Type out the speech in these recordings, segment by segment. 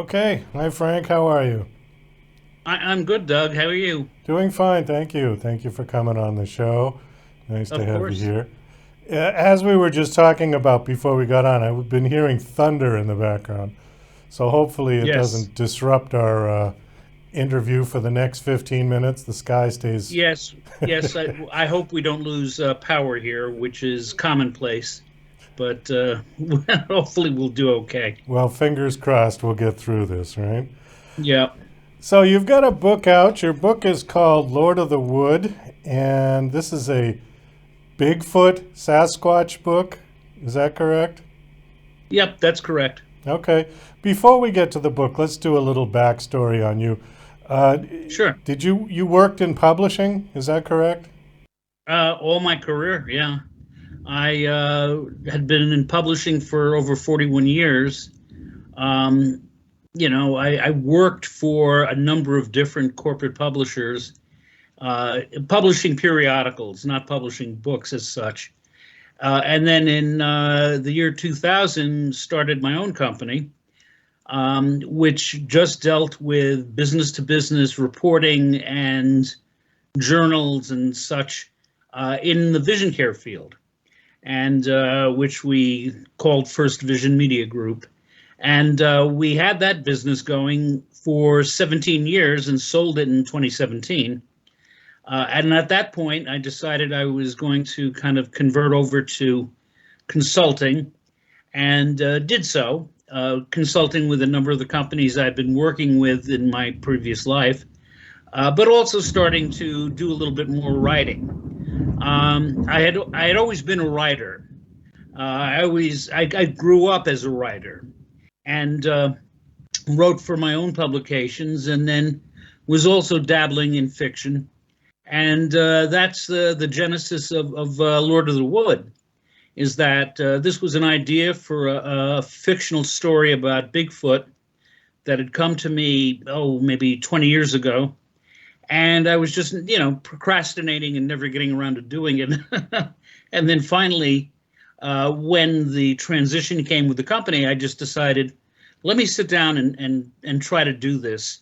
Okay. Hi, Frank. How are you? I'm good, Doug. How are you? Doing fine, thank you. Thank you for coming on the show. Nice to Of have you course. here. As we were just talking about before we got on, I've been hearing thunder in the background. So hopefully it Yes. doesn't disrupt our interview for the next 15 minutes. The sky stays. Yes. Yes. I hope we don't lose power here, which is commonplace, but hopefully we'll do okay. Well, fingers crossed we'll get through this, right? Yeah. So you've got a book out. Your book is called Lord of the Wood, and this is a Bigfoot Sasquatch book. Is that correct? Yep, that's correct. Okay. Before we get to the book, let's do a little backstory on you. Uh, Sure. did you worked in publishing? Is that correct? All my career, yeah. I had been in publishing for over 41 years. Um, I worked for a number of different corporate publishers, publishing periodicals, not publishing books as such. And then in the year 2000, started my own company, which just dealt with business to business reporting and journals and such in the vision care field, and which we called First Vision Media Group. And we had that business going for 17 years and sold it in 2017. And at that point, I decided I was going to kind of convert over to consulting and did so, consulting with a number of the companies I've been working with in my previous life, but also starting to do a little bit more writing. I had always been a writer. I grew up as a writer and wrote for my own publications, and then was also dabbling in fiction. And that's the genesis of Lord of the Wood, is that this was an idea for a fictional story about Bigfoot that had come to me, oh, maybe 20 years ago. And I was just, procrastinating and never getting around to doing it. And then finally, when the transition came with the company, I just decided, let me sit down and try to do this.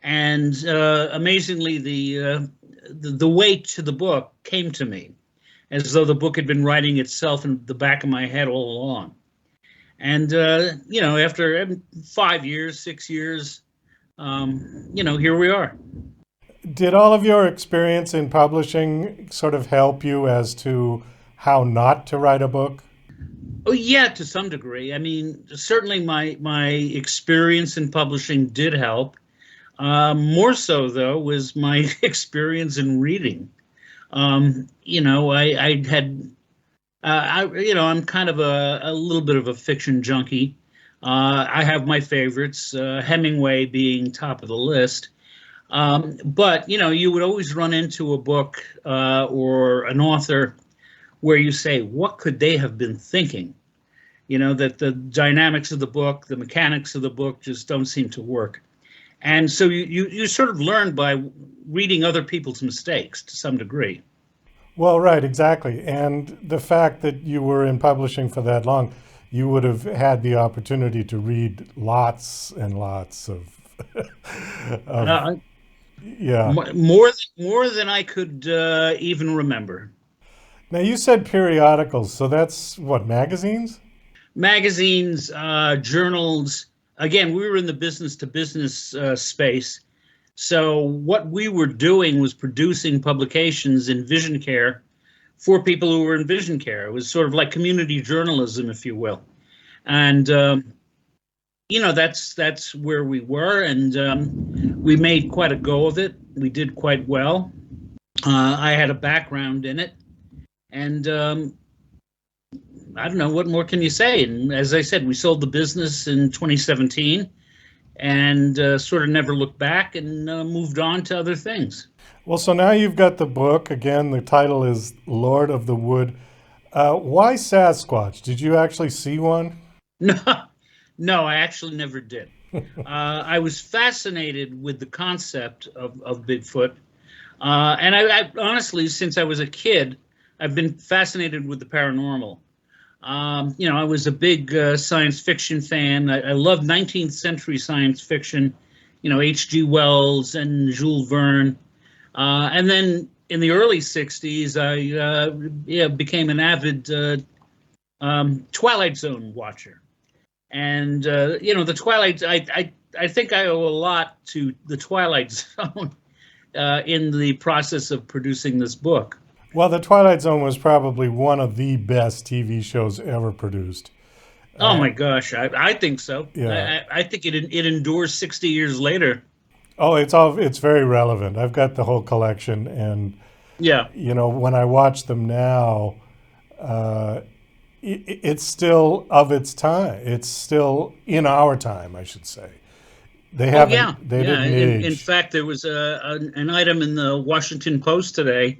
And amazingly, the weight to the book came to me, as though the book had been writing itself in the back of my head all along. And after 5 years, 6 years, here we are. Did all of your experience in publishing sort of help you as to how not to write a book? Oh yeah, to some degree. I mean, certainly my experience in publishing did help. More so though was my experience in reading. I had, I'm kind of a little bit of a fiction junkie. I have my favorites, Hemingway being top of the list. But you would always run into a book or an author where you say, what could they have been thinking? That the dynamics of the book, the mechanics of the book just don't seem to work. And so you sort of learn by reading other people's mistakes to some degree. Well, right, exactly. And the fact that you were in publishing for that long, you would have had the opportunity to read lots and lots of, of Uh, yeah. more than I could even remember. Now you said periodicals, so that's what, magazines? Magazines, journals. Again, we were in the business to business space. So what we were doing was producing publications in vision care for people who were in vision care. It was sort of like community journalism, if you will. And that's where we were, and we made quite a go of it. We did quite well. I had a background in it, and I don't know, what more can you say? And as I said, we sold the business in 2017 and sort of never looked back and moved on to other things. Well, so now you've got the book. Again, the title is Lord of the Wood. Why Sasquatch? Did you actually see one? No, no, I actually never did. I was fascinated with the concept of Bigfoot. And I honestly, since I was a kid, I've been fascinated with the paranormal. I was a big science fiction fan. I love 19th century science fiction, H.G. Wells and Jules Verne. And then in the early 60s, I became an avid Twilight Zone watcher. And, the Twilight, I think I owe a lot to the Twilight Zone in the process of producing this book. Well, The Twilight Zone was probably one of the best TV shows ever produced. Oh my gosh, I think so. Yeah. I think it endures 60 years later. Oh, it's very relevant. I've got the whole collection, and Yeah. when I watch them now, it's still of its time. It's still in our time, I should say. They Oh haven't. yeah, They yeah. didn't In age. fact, there was an item in the Washington Post today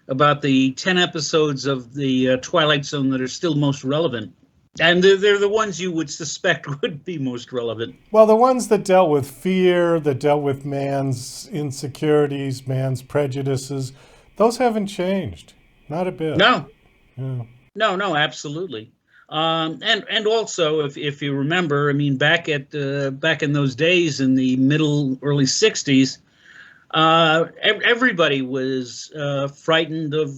about the 10 episodes of the Twilight Zone that are still most relevant. And they're the ones you would suspect would be most relevant. Well, the ones that dealt with fear, that dealt with man's insecurities, man's prejudices, those haven't changed. Not a bit. No, Yeah. no, absolutely. And also, if you remember, I mean, back in those days in the early 60s, everybody was frightened of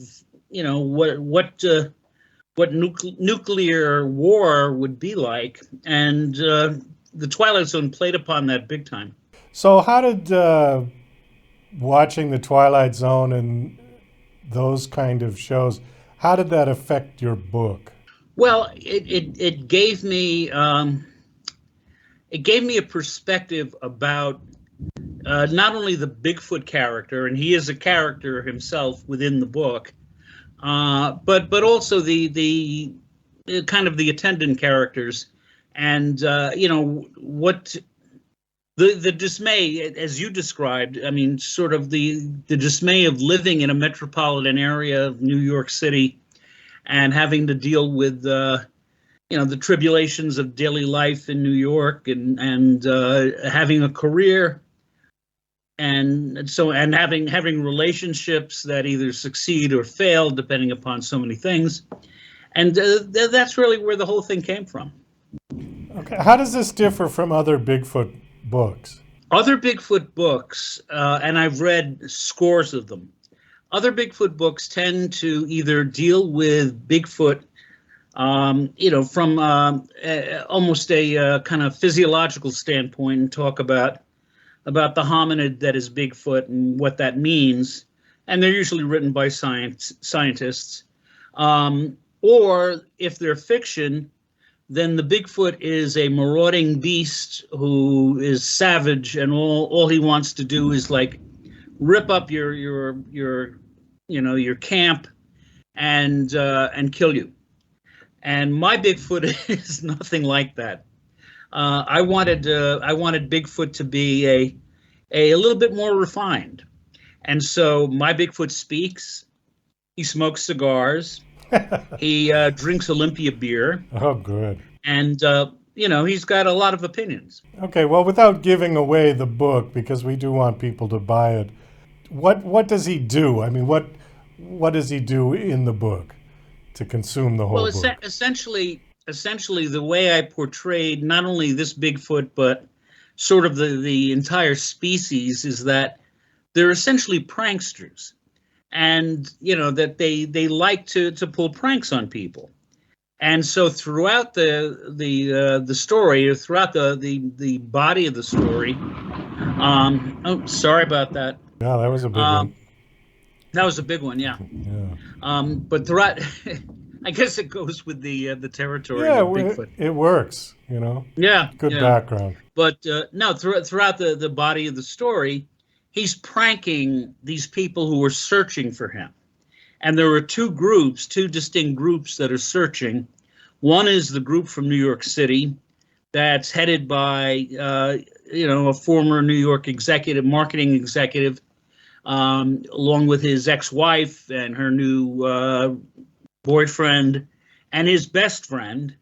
what nuclear war would be like, and the Twilight Zone played upon that big time. So, how did watching the Twilight Zone and those kind of shows, how did that affect your book? Well, it gave me a perspective about not only the Bigfoot character, and he is a character himself within the book, but also the kind of the attendant characters, and what the dismay, as you described. I mean, sort of the dismay of living in a metropolitan area of New York City and having to deal with the tribulations of daily life in New York, and having a career, and having relationships that either succeed or fail depending upon so many things, and that's really where the whole thing came from. Okay. How does this differ from other Bigfoot books? Other Bigfoot books, and I've read scores of them. Other Bigfoot books tend to either deal with Bigfoot, from almost a kind of physiological standpoint, and talk about the hominid that is Bigfoot and what that means, and they're usually written by scientists. Or if they're fiction, then the Bigfoot is a marauding beast who is savage, and all he wants to do is like rip up your camp and kill you. And my Bigfoot is nothing like that. I wanted Bigfoot to be a little bit more refined, and so my Bigfoot speaks. He smokes cigars. He drinks Olympia beer. Oh, good. And he's got a lot of opinions. Okay, well, without giving away the book, because we do want people to buy it, what does he do? I mean, what does he do in the book to consume the whole book? Essentially, the way I portrayed not only this Bigfoot, but sort of the entire species, is that they're essentially pranksters, and that they like to pull pranks on people. And so throughout the story, or throughout the body of the story, sorry about that. Yeah, that was a big one. That was a big one, yeah. Yeah. But throughout, I guess it goes with the territory Yeah, of Bigfoot. it works, Yeah, Good yeah. background. But no, throughout the body of the story, he's pranking these people who are searching for him. And there are two distinct groups that are searching. One is the group from New York City that's headed by, a former New York marketing executive, along with his ex-wife and her new boyfriend and his best friend.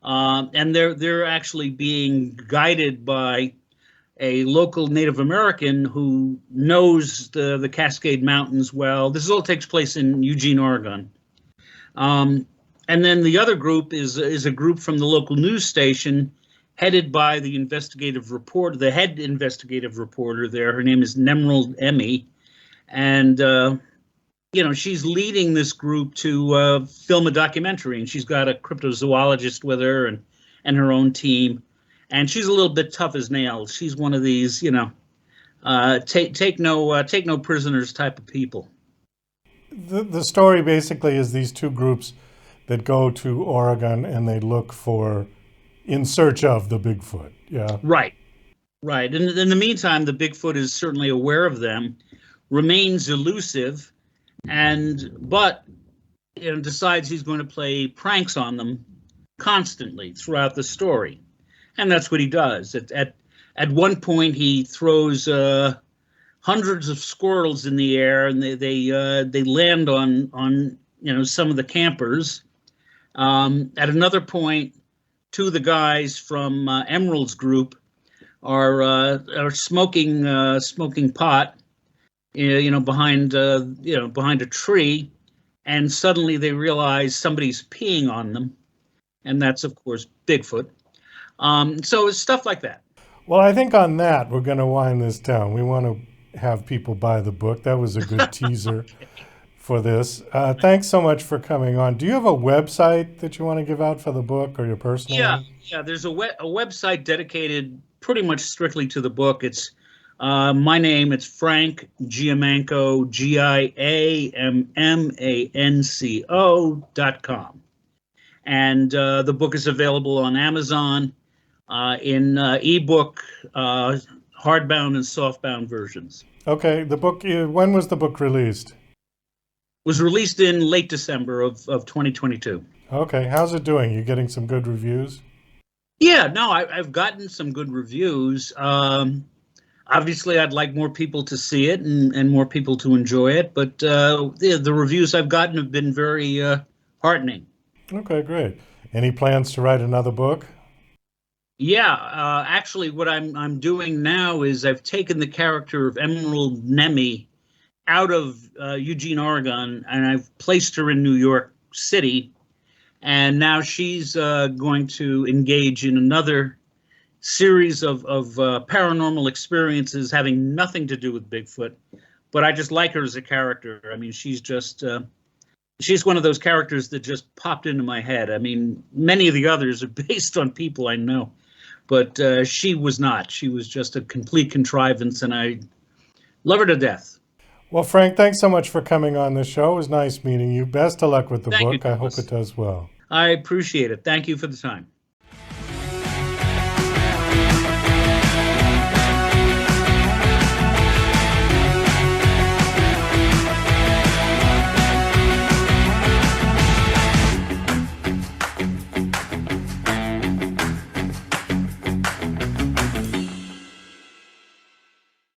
And they're actually being guided by a local Native American who knows the Cascade Mountains well. This all takes place in Eugene, Oregon. And then the other group is a group from the local news station, headed by the investigative reporter, the head investigative reporter there. Her name is Nemerald Emmy, and she's leading this group to film a documentary, and she's got a cryptozoologist with her and her own team, and she's a little bit tough as nails. She's one of these, take no prisoners type of people. The story basically is these two groups that go to Oregon and they look in search of the Bigfoot. Yeah. Right. And in the meantime, the Bigfoot is certainly aware of them, remains elusive, but decides he's going to play pranks on them constantly throughout the story, and that's what he does. At one point, he throws hundreds of squirrels in the air, and they land on some of the campers. At another point, two of the guys from Emerald's group are smoking pot, behind a tree, and suddenly they realize somebody's peeing on them, and that's of course Bigfoot. So it's stuff like that. Well, I think on that we're going to wind this down. We want to have people buy the book. That was a good teaser for this. Thanks so much for coming on. Do you have a website that you want to give out for the book, or your personal one? Yeah. There's a website dedicated pretty much strictly to the book. It's my name. It's Frank Giammanco, GIAMMANCO.com, and the book is available on Amazon in ebook, hardbound and softbound versions. Okay, the book. When was the book released? Was released in late December of 2022. Okay, how's it doing? You getting some good reviews? Yeah, no, I've gotten some good reviews. Obviously, I'd like more people to see it and more people to enjoy it, but the reviews I've gotten have been very heartening. Okay, great. Any plans to write another book? Yeah, actually, what I'm doing now is I've taken the character of Emerald Nemi out of Eugene, Oregon, and I've placed her in New York City, and now she's going to engage in another series of paranormal experiences having nothing to do with Bigfoot, but I just like her as a character. I mean, she's one of those characters that just popped into my head. I mean, many of the others are based on people I know, but she was not. She was just a complete contrivance, and I love her to death. Well, Frank, thanks so much for coming on the show. It was nice meeting you. Best of luck with the book. I hope it does well. I appreciate it. Thank you for the time.